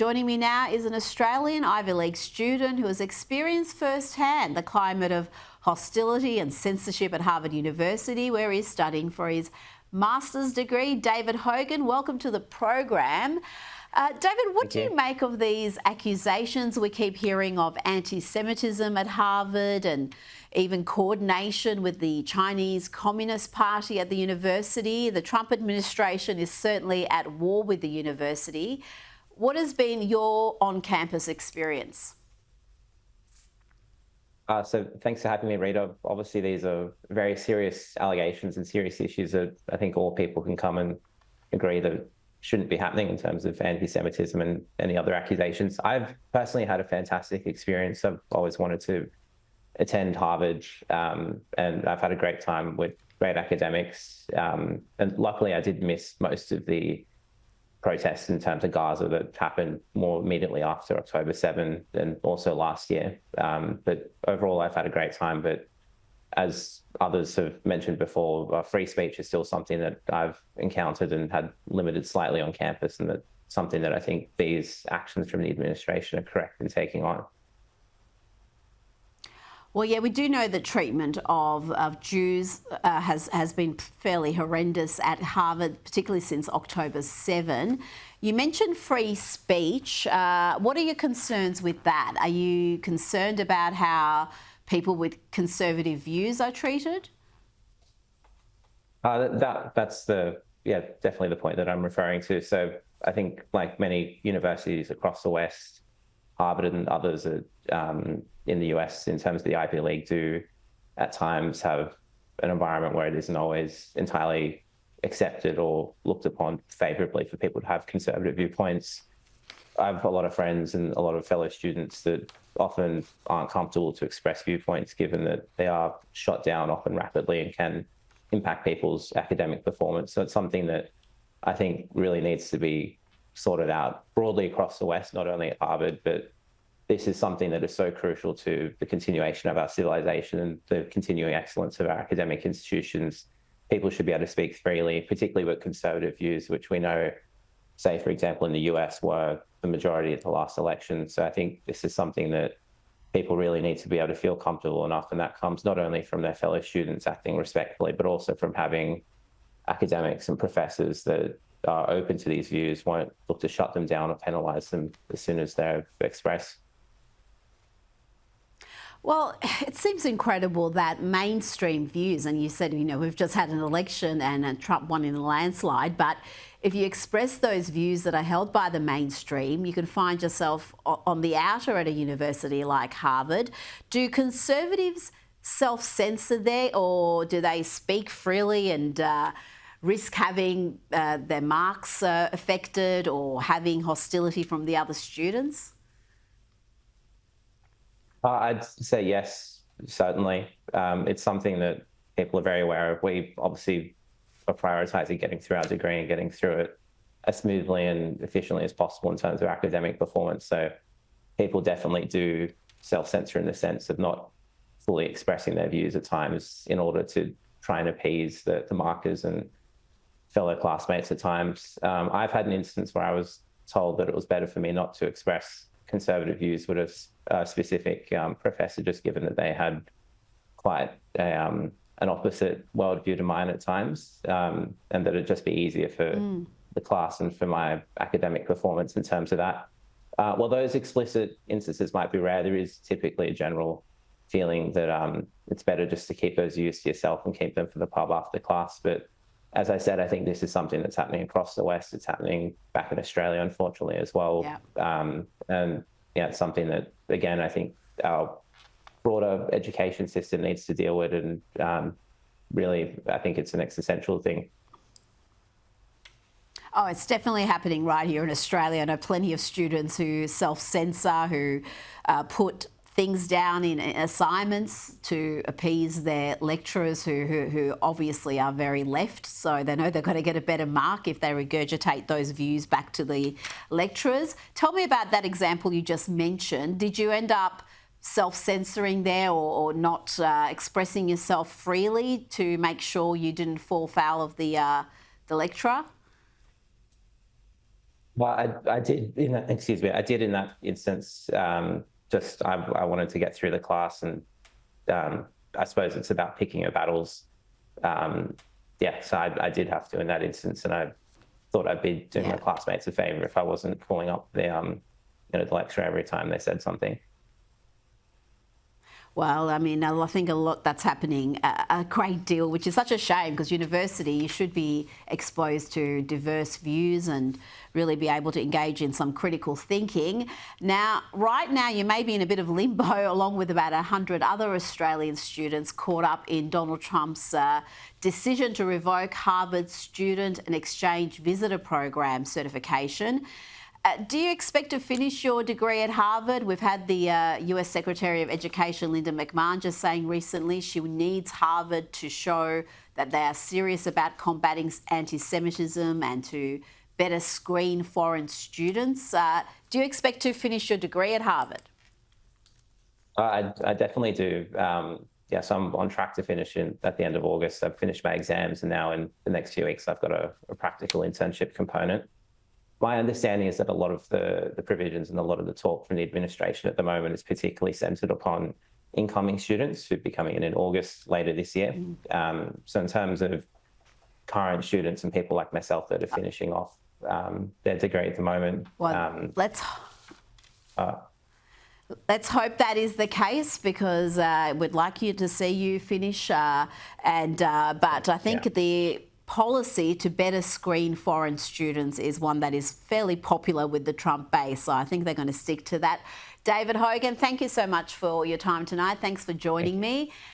Joining me now is an Australian Ivy League student who has experienced firsthand the climate of hostility and censorship at Harvard University, where he's studying for his master's degree. David Hogan, welcome to the program. David, what do you make of these accusations we keep hearing of anti-Semitism at Harvard and even coordination with the Chinese Communist Party at the university? The Trump administration is certainly at war with the university. What has been your on-campus experience? So thanks for having me, Rita. Obviously, these are very serious allegations and serious issues that I think all people can come and agree that shouldn't be happening in terms of anti-Semitism and any other accusations. I've personally had a fantastic experience. I've always wanted to attend Harvard, and I've had a great time with great academics. And luckily, I did miss most of the protests in terms of Gaza that happened more immediately after October 7 and also last year. But overall, I've had a great time. But as others have mentioned before, free speech is still something that I've encountered and had limited slightly on campus, and that's something that I think these actions from the administration are correct in taking on. Well, yeah, we do know that treatment of Jews has been fairly horrendous at Harvard, particularly since October 7. You mentioned free speech. What are your concerns with that? Are you concerned about how people with conservative views are treated? That's definitely the point that I'm referring to. So I think, like many universities across the West, Harvard and others in the US, in terms of the Ivy League, do at times have an environment where it isn't always entirely accepted or looked upon favorably for people to have conservative viewpoints. I have a lot of friends and a lot of fellow students that often aren't comfortable to express viewpoints, given that they are shot down often rapidly and can impact people's academic performance. So it's something that I think really needs to be sorted out broadly across the West, not only at Harvard, but this is something that is so crucial to the continuation of our civilization and the continuing excellence of our academic institutions. People should be able to speak freely, particularly with conservative views, which we know, say, for example, in the US, were the majority at the last election. So I think this is something that people really need to be able to feel comfortable enough, and that comes not only from their fellow students acting respectfully, but also from having academics and professors that are open to these views, won't look to shut them down or penalize them as soon as they're expressed. Well, it seems incredible that mainstream views, and you said, we've just had an election and Trump won in a landslide, but if you express those views that are held by the mainstream, you can find yourself on the outer at a university like Harvard. Do conservatives self-censor there, or do they speak freely and risk having their marks affected or having hostility from the other students? I'd say yes, certainly. It's something that people are very aware of. We obviously are prioritizing getting through our degree and getting through it as smoothly and efficiently as possible in terms of academic performance. So people definitely do self-censor in the sense of not fully expressing their views at times in order to try and appease the markers and fellow classmates at times. I've had an instance where I was told that it was better for me not to express conservative views with a specific professor, just given that they had quite an opposite worldview to mine at times, and that it'd just be easier for the class and for my academic performance in terms of that. While those explicit instances might be rare, there is typically a general feeling that it's better just to keep those views to yourself and keep them for the pub after class. But as I said, I think this is something that's happening across the West. It's happening back in Australia, unfortunately, as well. Yeah. And yeah, it's something that, again, I think our broader education system needs to deal with. And really, I think it's an existential thing. Oh, it's definitely happening right here in Australia. I know plenty of students who self-censor, who put things down in assignments to appease their lecturers who obviously are very left, so they know they've got to get a better mark if they regurgitate those views back to the lecturers. Tell me about that example you just mentioned. Did you end up self-censoring there or not expressing yourself freely to make sure you didn't fall foul of the lecturer? Well, I did in that, excuse me, I did in that instance. Just I wanted to get through the class, and I suppose it's about picking your battles. Um, yeah, so I did have to in that instance, and I thought I'd be doing my Yeah. classmates a favor if I wasn't pulling up the lecture every time they said something. Well, I mean, I think a lot that's happening a great deal, which is such a shame because university, you should be exposed to diverse views and really be able to engage in some critical thinking. Now, right now, you may be in a bit of limbo along with about 100 other Australian students caught up in Donald Trump's decision to revoke Harvard's Student and Exchange Visitor Program certification. Do you expect to finish your degree at Harvard? We've had the US Secretary of Education, Linda McMahon, just saying recently she needs Harvard to show that they are serious about combating anti-Semitism and to better screen foreign students. Do you expect to finish your degree at Harvard? I definitely do. Yeah, so I'm on track to finish at the end of August. I've finished my exams, and now in the next few weeks, I've got a practical internship component. My understanding is that a lot of the provisions and a lot of the talk from the administration at the moment is particularly centered upon incoming students who are be coming in August later this year. So in terms of current students and people like myself that are finishing off their degree at the moment. Well, let's hope that is the case because we'd like you to see you finish. But I think the policy to better screen foreign students is one that is fairly popular with the Trump base. So I think they're going to stick to that. David Hogan, thank you so much for your time tonight. Thanks for joining me.